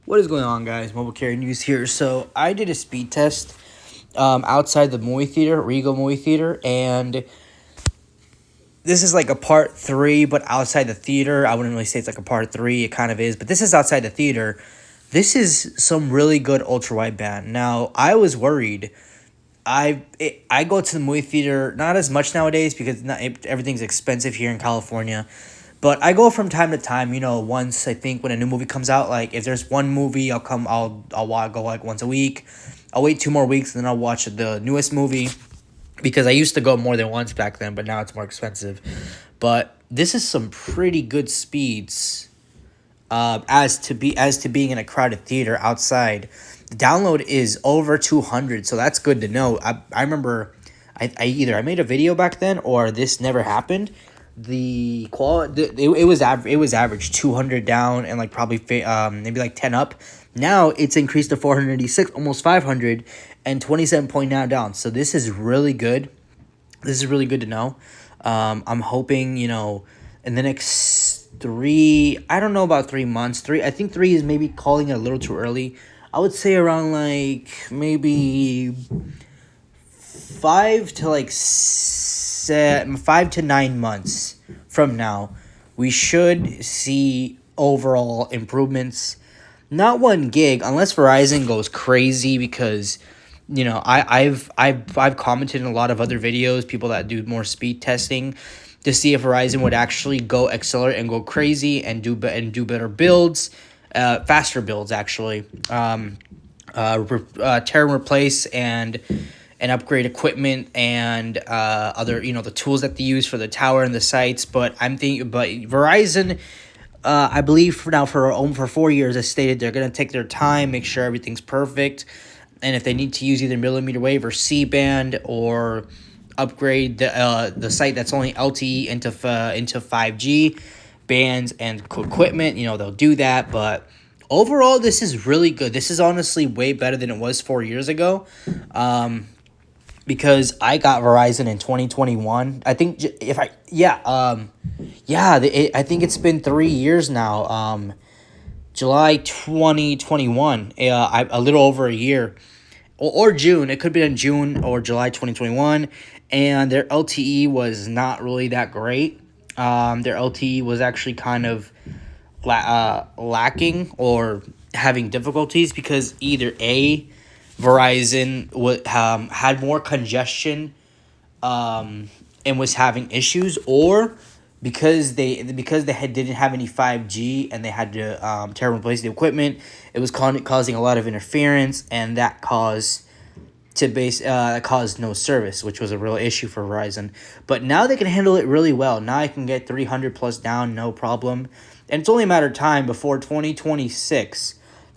What is going on, guys? Mobile Carrier News here. So I did a speed test outside the movie theater, Regal movie theater, and this is like a part 3, but outside the theater. I wouldn't really say it's like a part 3. It kind of is, but this is outside the theater. This is some really good ultra wideband. Now I was worried. I go to the movie theater not as much nowadays because everything's expensive here in California. But I go from time to time, once I think when a new movie comes out, like if there's one movie, I'll go like once a week. I'll wait 2 more weeks and then I'll watch the newest movie because I used to go more than once back then, but now it's more expensive. But this is some pretty good speeds as to being in a crowded theater outside. The download is over 200, so that's good to know. I remember I made a video back then or this never happened. The quality it was average 200 down and like probably maybe like 10 up. Now it's increased to 486, almost 500, and 27.9 down. So this is really good. This is really good to know. I'm hoping in the next I don't know about 3 months. I think 3 is maybe calling it a little too early. I would say around like maybe 5 to 9 months from now, we should see overall improvements. Not 1 gig unless Verizon goes crazy because I've commented in a lot of other videos, people that do more speed testing, to see if Verizon would actually go accelerate and go crazy and do better builds, faster builds actually, tear and replace and upgrade equipment and other the tools that they use for the tower and the sites. But Verizon, I believe for 4 years has stated they're gonna take their time, make sure everything's perfect, and if they need to use either millimeter wave or C-band or upgrade the site that's only LTE into 5G bands and equipment, they'll do that. But overall, this is really good. This is honestly way better than it was 4 years ago. Because I got Verizon in 2021. I think I think it's been 3 years now. July 2021. A little over a year, or June. It could be in June or July 2021, and their LTE was not really that great. Their LTE was actually kind of lacking or having difficulties because either Verizon had more congestion and was having issues, or because they didn't have any 5G and they had to tear and replace the equipment, it was causing a lot of interference, and that caused no service, which was a real issue for Verizon. But now they can handle it really well. Now I can get 300 plus down, no problem. And it's only a matter of time before 2026.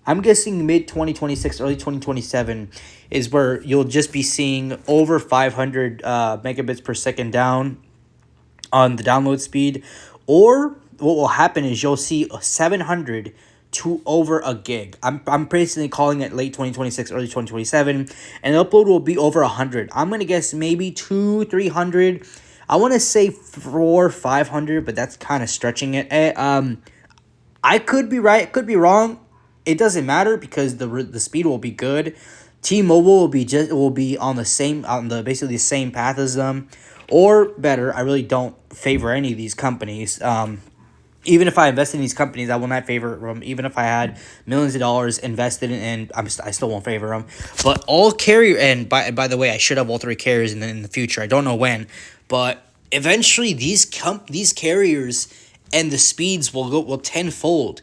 I'm guessing mid-2026, early 2027 is where you'll just be seeing over 500 megabits per second down on the download speed. Or what will happen is you'll see 700 to over 1 gig. I'm basically calling it late 2026, early 2027. And the upload will be over 100. I'm going to guess maybe 300. I want to say 500, but that's kind of stretching it. I could be right, could be wrong. It doesn't matter because the speed will be good. T-Mobile will be on the basically the same path as them, or better. I really don't favor any of these companies. Even if I invest in these companies, I will not favor them. Even if I had millions of dollars invested in, I still won't favor them. But all carrier, and by the way, I should have all 3 carriers in the future. I don't know when, but eventually these carriers and the speeds will tenfold.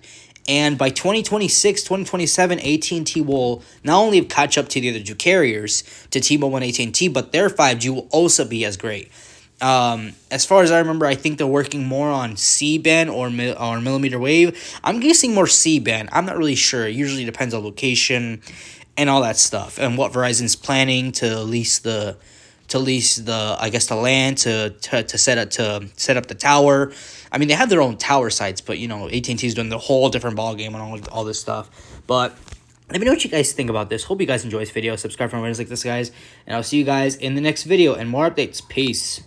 And by 2026, 2027, AT&T will not only catch up to the other 2 carriers, to T-Mobile and AT&T, but their 5G will also be as great. As far as I remember, I think they're working more on C-band or millimeter wave. I'm guessing more C-band. I'm not really sure. It usually depends on location and all that stuff, and what Verizon's planning to lease the the land to set up the tower. I mean, they have their own tower sites, but AT&T is doing the whole different ball game and all this stuff. But let me know what you guys think about this. Hope you guys enjoy this video. Subscribe for more videos like this, guys, and I'll see you guys in the next video and more updates. Peace.